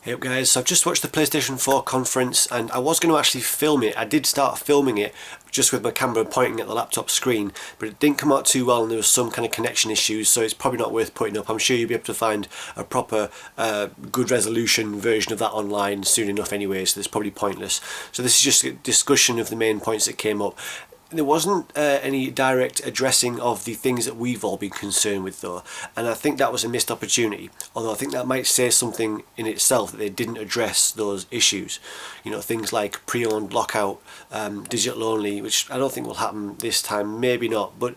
Hey up guys, so I've just watched the PlayStation 4 conference and I was going to actually film it. I did start filming it just with my camera pointing at the laptop screen, but it didn't come out too well and there was some kind of connection issues, so it's probably not worth putting up. I'm sure you'll be able to find a proper good resolution version of that online soon enough anyway, so it's probably pointless. So this is just a discussion of the main points that came up. There wasn't any direct addressing of the things that we've all been concerned with though, and I think that was a missed opportunity, although I think that might say something in itself that they didn't address those issues. You know, things like pre-owned lockout, digital only, which I don't think will happen this time, maybe not, but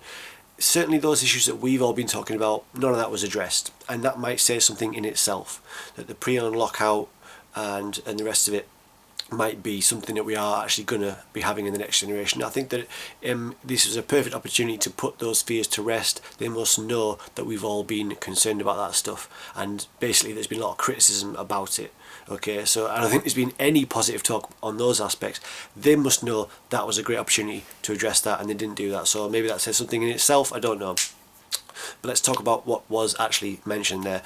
certainly those issues that we've all been talking about, none of that was addressed, and that might say something in itself, that the pre-owned lockout and the rest of it might be something that we are actually going to be having in the next generation. I think that this is a perfect opportunity to put those fears to rest. They must know that we've all been concerned about that stuff, and basically there's been a lot of criticism about it. Okay, so I don't think there's been any positive talk on those aspects. They must know that was a great opportunity to address that, and they didn't do that. So maybe that says something in itself, I don't know. But let's talk about what was actually mentioned there.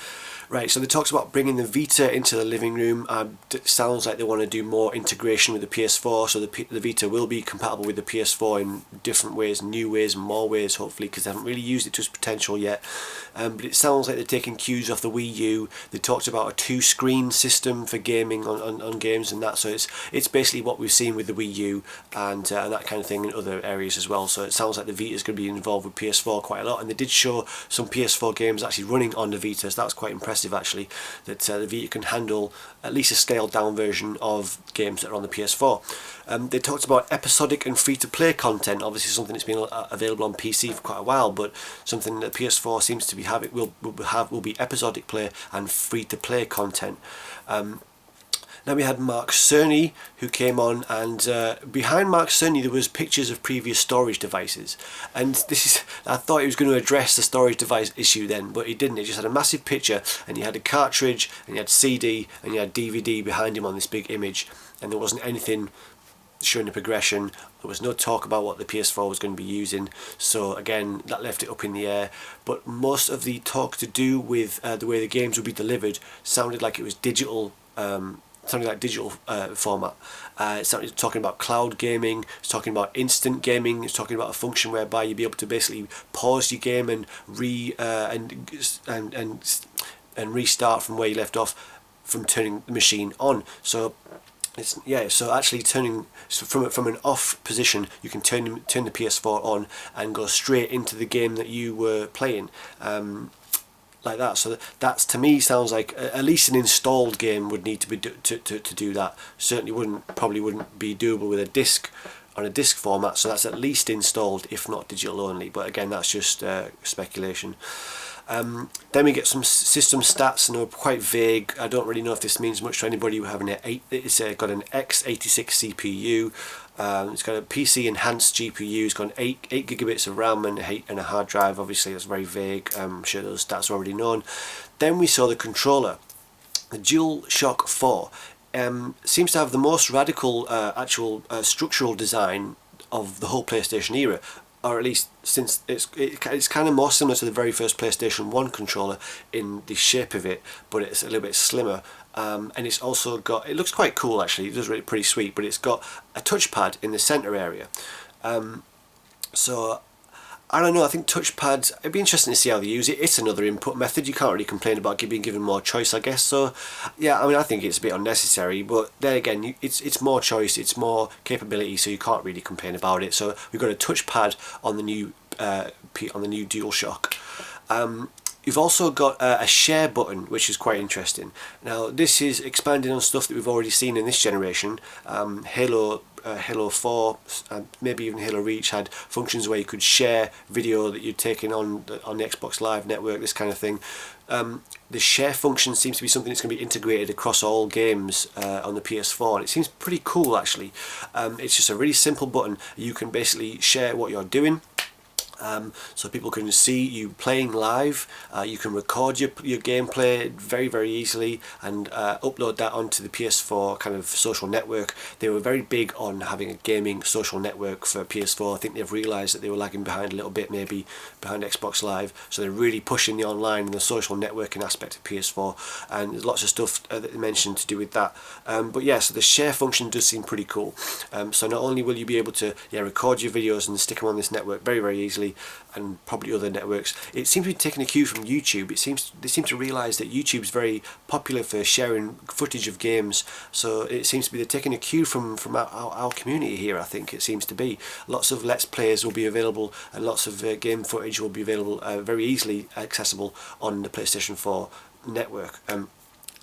Right, so they talks about bringing the Vita into the living room. It sounds like they want to do more integration with the PS4, so the Vita will be compatible with the PS4 in different ways, new ways, more ways hopefully, because they haven't really used it to its potential yet. But it sounds like they're taking cues off the Wii U. They talked about a two-screen system for gaming on games and that, so it's basically what we've seen with the Wii U and that kind of thing in other areas as well. So it sounds like the Vita is going to be involved with PS4 quite a lot, and they did show some PS4 games actually running on the Vita, so that's quite impressive actually, that the Vita can handle at least a scaled down version of games that are on the PS4. They talked about episodic and free-to-play content, obviously something that's been available on PC for quite a while, but something that PS4 seems to be having will be episodic play and free-to-play content. Now we had Mark Cerny who came on, and behind Mark Cerny there was pictures of previous storage devices, and I thought he was going to address the storage device issue then, but he didn't. He just had a massive picture and he had a cartridge and he had CD and he had DVD behind him on this big image, and there wasn't anything showing the progression. There was no talk about what the PS4 was going to be using, so again that left it up in the air. But most of the talk to do with the way the games would be delivered sounded like it was digital, format. It's talking about cloud gaming, it's talking about instant gaming, it's talking about a function whereby you'll be able to basically pause your game and restart from where you left off from turning the machine on. So so actually turning from an off position, you can turn the PS4 on and go straight into the game that you were playing. Like that. So that's, to me, sounds like at least an installed game would need to be to do that. Certainly probably wouldn't be doable with a disc on a disc format, so that's at least installed, if not digital only, but again that's just speculation. Then we get some system stats, and they're quite vague. I don't really know if this means much to anybody who having it's got an x86 CPU. It's got a PC enhanced GPU. It's got 8 gigabits of RAM and a hard drive. Obviously that's very vague. I'm sure those stats are already known. Then we saw the controller. The DualShock 4 seems to have the most radical actual structural design of the whole PlayStation era, or at least since it's kind of more similar to the very first PlayStation 1 controller in the shape of it, but it's a little bit slimmer. And it's also got, it looks quite cool actually, it does really pretty sweet, but it's got a touchpad in the center area. So I don't know, I think touchpads, it'd be interesting to see how they use it. It's another input method, you can't really complain about being given more choice, I guess. So yeah, I mean, I think it's a bit unnecessary, but then again, it's more choice, it's more capability, so you can't really complain about it. So we've got a touchpad on the new DualShock. You've also got a share button, which is quite interesting. Now this is expanding on stuff that we've already seen in this generation. Halo 4, maybe even Halo Reach had functions where you could share video that you'd taken on the Xbox Live network, this kind of thing. The share function seems to be something that's going to be integrated across all games on the PS4, and it seems pretty cool actually. It's just a really simple button. You can basically share what you're doing. So people can see you playing live. You can record your gameplay very easily and upload that onto the PS4 kind of social network. They were very big on having a gaming social network for PS4. I think they've realised that they were lagging behind a little bit, maybe behind Xbox Live, so they're really pushing the online and the social networking aspect of PS4, and there's lots of stuff that they mentioned to do with that. But yeah, so the share function does seem pretty cool. So not only will you be able to record your videos and stick them on this network very easily, and probably other networks. It seems to be taking a cue from YouTube. They seem to realise that YouTube's very popular for sharing footage of games. So it seems to be they're taking a cue from our community here. I think it seems to be lots of Let's Plays will be available, and lots of game footage will be available very easily accessible on the PlayStation 4 network.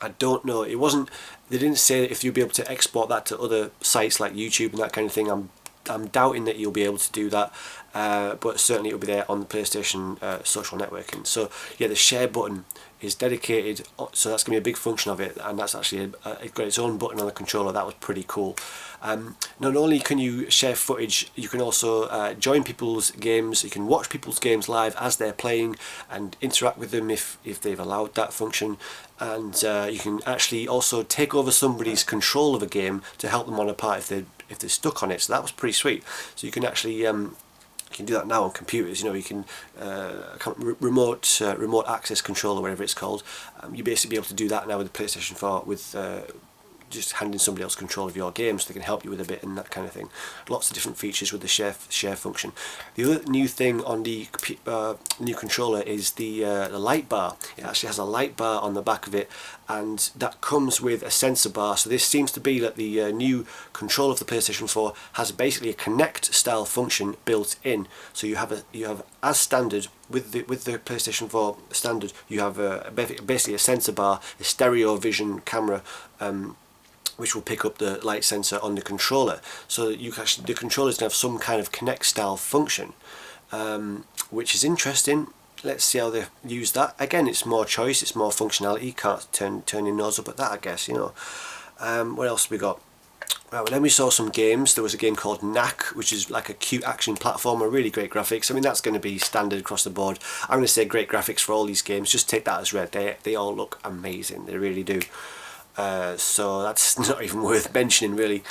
I don't know. They didn't say if you'll be able to export that to other sites like YouTube and that kind of thing. I'm doubting that you'll be able to do that, but certainly it'll be there on the PlayStation social networking. So yeah, the share button is dedicated, so that's going to be a big function of it, and that's actually it's got its own button on the controller. That was pretty cool. Not only can you share footage, you can also join people's games. You can watch people's games live as they're playing and interact with them if they've allowed that function. And you can actually also take over somebody's control of a game to help them on a part if they're stuck on it. So that was pretty sweet. So you can actually you can do that now on computers. You can remote access control or whatever it's called. You basically be able to do that now with the PlayStation 4 with just handing somebody else control of your game, so they can help you with a bit and that kind of thing. Lots of different features with the share function. The other new thing on the new controller is the light bar. It actually has a light bar on the back of it, and that comes with a sensor bar. So this seems to be that the new controller of the PlayStation 4 has basically a Kinect style function built in. So you have as standard with the PlayStation 4 standard, you have basically a sensor bar, a stereo vision camera, which will pick up the light sensor on the controller. So the controller is going to have some kind of Kinect style function, which is interesting. Let's see how they use that. Again, it's more choice, it's more functionality. You can't turn your nose up at that, I guess. What else have we got? Right, well, then we saw some games. There was a game called Knack, which is like a cute action platformer, really great graphics. I mean, that's going to be standard across the board. I'm going to say great graphics for all these games. Just take that as read. They all look amazing. They really do. So that's not even worth mentioning, really.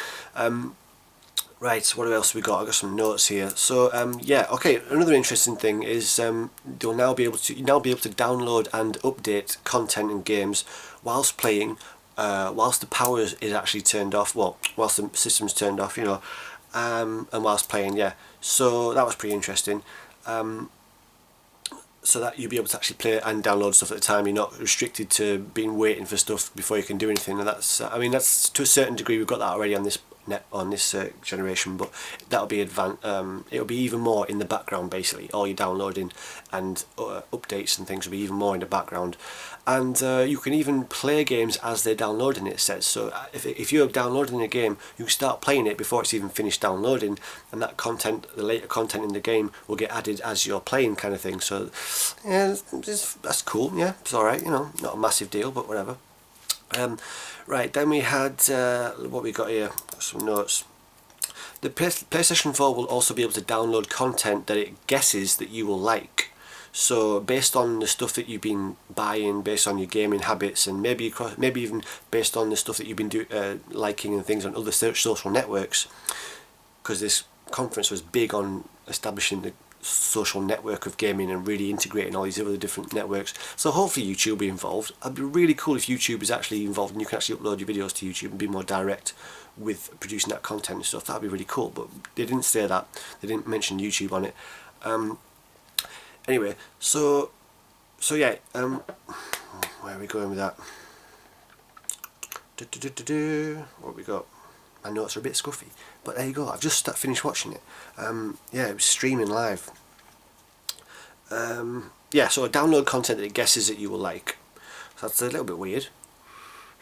Right, so what else we got? I got some notes here. So yeah, okay. Another interesting thing is you'll now be able to download and update content and games whilst playing, whilst the power is actually turned off. Well, whilst the system's turned off, and whilst playing. Yeah. So that was pretty interesting. So that you'll be able to actually play and download stuff at the time. You're not restricted to waiting for stuff before you can do anything. And that's, I mean, that's to a certain degree. We've got that already on this generation, but that'll be advanced. It'll be even more in the background. Basically, all your downloading and updates and things will be even more in the background. And you can even play games as they're downloading, it says. So if you're downloading a game, you can start playing it before it's even finished downloading, and that content, the later content in the game, will get added as you're playing, kind of thing. So yeah, that's cool. Yeah, it's alright, not a massive deal, but whatever. Right, then we had what we got here, some notes. The PlayStation 4 will also be able to download content that it guesses that you will like. So based on the stuff that you've been buying, based on your gaming habits, and maybe even based on the stuff that you've been liking and things on other social networks, because this conference was big on establishing the social network of gaming and really integrating all these other different networks. So hopefully YouTube will be involved. It'd be really cool if YouTube is actually involved and you can actually upload your videos to YouTube and be more direct with producing that content and stuff. That'd be really cool, but they didn't say that. They didn't mention YouTube on it. Anyway, so yeah, where are we going with that? What have we got? My notes are a bit scuffy, but there you go. I've just finished watching it. Yeah, it was streaming live. Yeah, so download content that it guesses that you will like. So that's a little bit weird.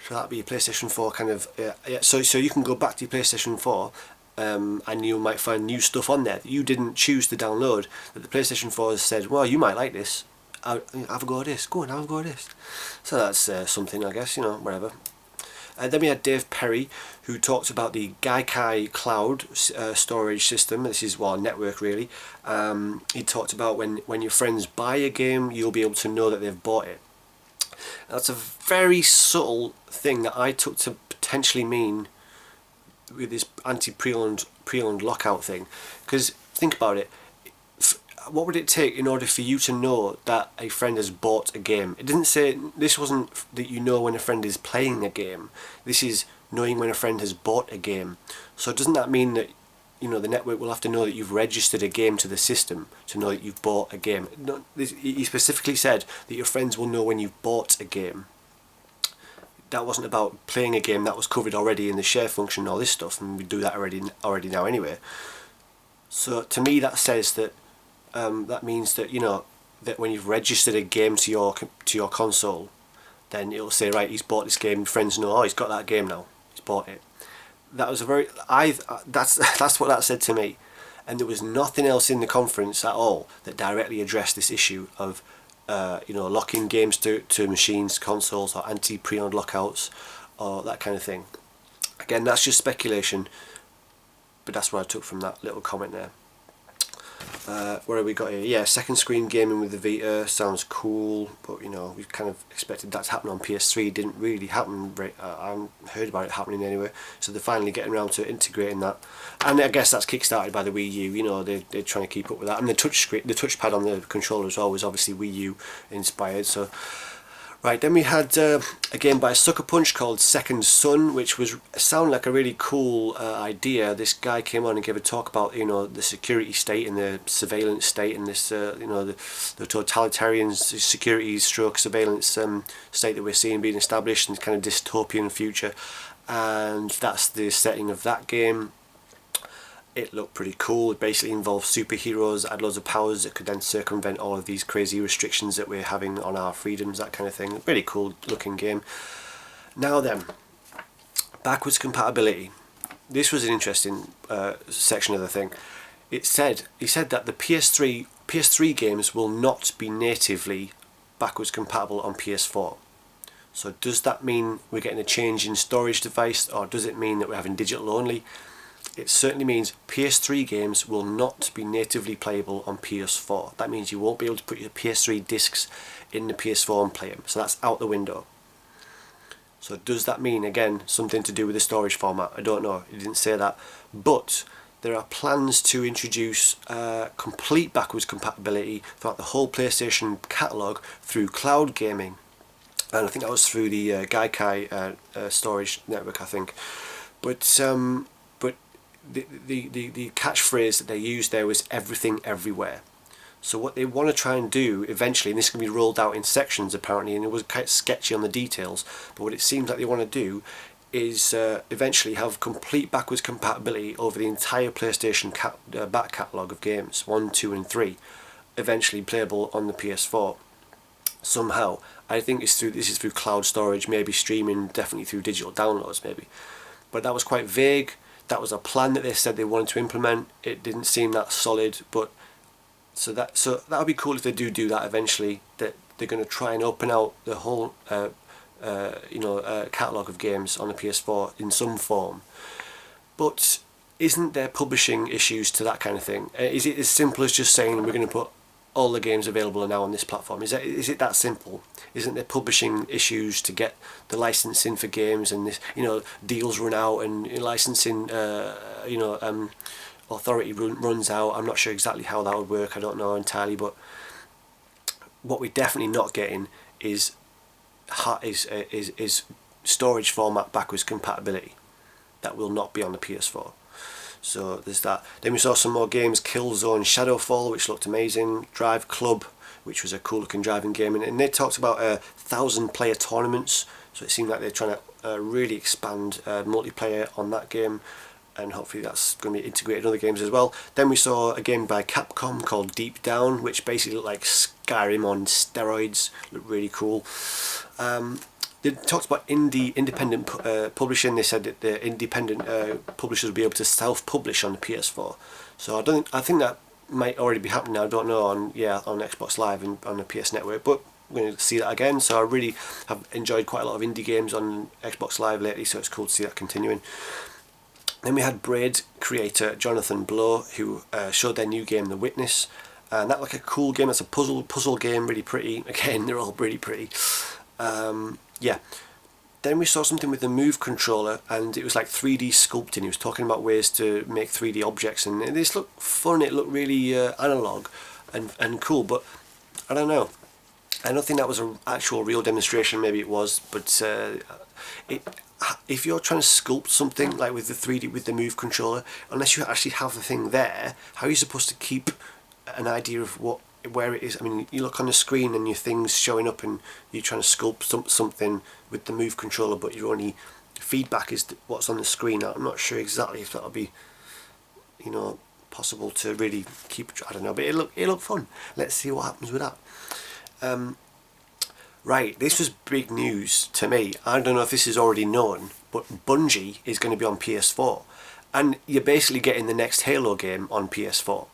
So that'll be your PlayStation 4 kind of. Yeah. So you can go back to your PlayStation 4. And you might find new stuff on there that you didn't choose to download, that the PlayStation 4 has said, well, you might like this, have a go at this, go and have a go at this. So that's something, I guess, whatever. Then we had Dave Perry, who talked about the Gaikai cloud storage system. This is, well, network really. He talked about when your friends buy a game, you'll be able to know that they've bought it. That's a very subtle thing that I took to potentially mean with this pre-owned lockout thing. Because think about it, what would it take in order for you to know that a friend has bought a game? It didn't say, this wasn't that you know when a friend is playing a game. This is knowing when a friend has bought a game. So doesn't that mean that, you know, the network will have to know that you've registered a game to the system to know that you've bought a game? No, he specifically said that your friends will know when you've bought a game. That wasn't about playing a game. That was covered already in the share function and all this stuff, and we do that already now anyway. So to me that says that that means that, you know, that when you've registered a game to your console, then it'll say, right, he's bought this game. Friends know, oh, he's got that game now. He's bought it. That was a very that's what that said to me, and there was nothing else in the conference at all that directly addressed this issue of you know, locking games to machines, consoles, or anti-pre-owned lockouts, or that kind of thing. Again, that's just speculation, but that's what I took from that little comment there. Where have we got here? Yeah, second screen gaming with the Vita sounds cool, but you know, we kind of expected that to happen on PS3. It didn't really happen. I haven't heard about it happening anyway, so they're finally getting around to integrating that, and I guess that's kickstarted by the Wii U. You know, they're trying to keep up with that, and the touchpad on the controller as well was obviously Wii U inspired. So. Right, then we had a game by Sucker Punch called Second Son, which sounded like a really cool idea. This guy came on and gave a talk about, you know, the security state and the surveillance state, and this you know, the totalitarian security stroke surveillance state that we're seeing being established in this kind of dystopian future, and that's the setting of that game. It looked pretty cool. It basically involved superheroes that had loads of powers that could then circumvent all of these crazy restrictions that we're having on our freedoms, that kind of thing. Pretty cool looking game. Now then, backwards compatibility. This was an interesting section of the thing. He said that the PS3 games will not be natively backwards compatible on PS4. So does that mean we're getting a change in storage device, or does it mean that we're having digital only? It certainly means PS3 games will not be natively playable on PS4. That means you won't be able to put your PS3 discs in the PS4 and play them. So that's out the window. So does that mean, again, something to do with the storage format? I don't know. It didn't say that. But there are plans to introduce complete backwards compatibility throughout the whole PlayStation catalogue through cloud gaming. And I think that was through the Gaikai storage network, I think. But the catchphrase that they used there was everything everywhere. So what they want to try and do eventually, and this can be rolled out in sections apparently, and it was quite sketchy on the details, but what it seems like they want to do is eventually have complete backwards compatibility over the entire PlayStation back catalogue of games, 1, 2 and 3, eventually playable on the PS4 somehow. I think this is through cloud storage, maybe streaming, definitely through digital downloads maybe. But that was quite vague. That was a plan that they said they wanted to implement. It didn't seem that solid, but so that would be cool if they do that eventually. That they're going to try and open out the whole catalogue of games on the PS4 in some form. But isn't there publishing issues to that kind of thing? Is it as simple as just saying we're going to put all the games available now on this platform? Is it that simple? Isn't there publishing issues to get the licensing for games, and this, you know, deals run out and licensing authority runs out? I'm not sure exactly how that would work. I don't know entirely, but what we're definitely not getting is storage format backwards compatibility. That will not be on the PS4. So there's that. Then we saw some more games, Killzone Shadowfall, which looked amazing, Drive Club, which was a cool looking driving game, and they talked about 1,000 player tournaments, so it seemed like they're trying to really expand multiplayer on that game, and hopefully that's going to be integrated in other games as well. Then we saw a game by Capcom called Deep Down, which basically looked like Skyrim on steroids, looked really cool. They talked about independent publishing. They said that the independent publishers will be able to self-publish on the PS4. So I think that might already be happening now. I don't know on Xbox Live and on the PS Network, but going to see that again. So I really have enjoyed quite a lot of indie games on Xbox Live lately, so it's cool to see that continuing. Then we had Braid creator Jonathan Blow, who showed their new game The Witness, and that like a cool game. That's a puzzle game, really pretty. Again, they're all really pretty. Yeah. Then we saw something with the Move controller, and it was like 3D sculpting. He was talking about ways to make 3D objects, and this looked fun. It looked really analog and cool, but I don't know. I don't think that was an actual real demonstration. Maybe it was, but if you're trying to sculpt something like with the 3D with the Move controller, unless you actually have the thing there, how are you supposed to keep an idea of where it is? I mean, you look on the screen and your thing's showing up, and you're trying to sculpt something with the Move controller, but your only feedback is what's on the screen. I'm not sure exactly if that'll be, you know, possible to really keep. I don't know, but it looked fun. Let's see what happens with that. Right, this was big news to me. I don't know if this is already known, but Bungie is going to be on PS4, and you're basically getting the next Halo game on PS4.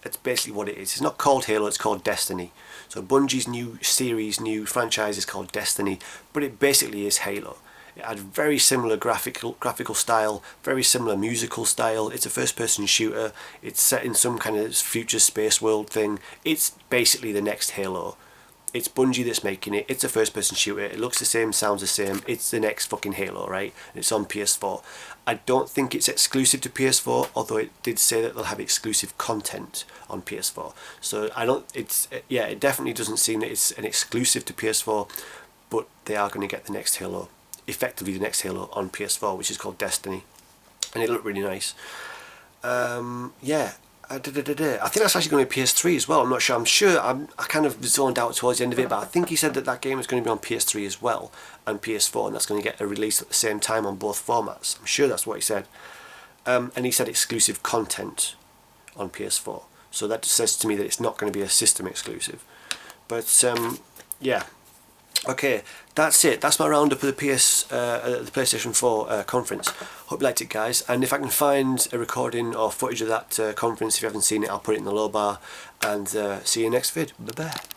That's basically what it is. It's not called Halo, it's called Destiny. So Bungie's new series, new franchise is called Destiny, but it basically is Halo. It had very similar graphical style, very similar musical style. It's a first-person shooter. It's set in some kind of future space world thing. It's basically the next Halo. It's Bungie that's making it. It's a first-person shooter. It looks the same, sounds the same. It's the next fucking Halo, right? And it's on PS4. I don't think it's exclusive to PS4, although it did say that they'll have exclusive content on PS4. So I don't. Yeah, it definitely doesn't seem that it's an exclusive to PS4, but they are going to get the next Halo, effectively the next Halo on PS4, which is called Destiny, and it looked really nice. Yeah. I think that's actually going to be PS3 as well. I'm not sure. I kind of zoned out towards the end of it, but I think he said that game is going to be on PS3 as well and PS4, and that's going to get a release at the same time on both formats. I'm sure that's what he said. And he said exclusive content on PS4. So that says to me that it's not going to be a system exclusive. But yeah. Okay, that's it. That's my roundup of the PlayStation 4 conference. Hope you liked it, guys. And if I can find a recording or footage of that conference, if you haven't seen it, I'll put it in the low bar. And see you next vid. Bye bye.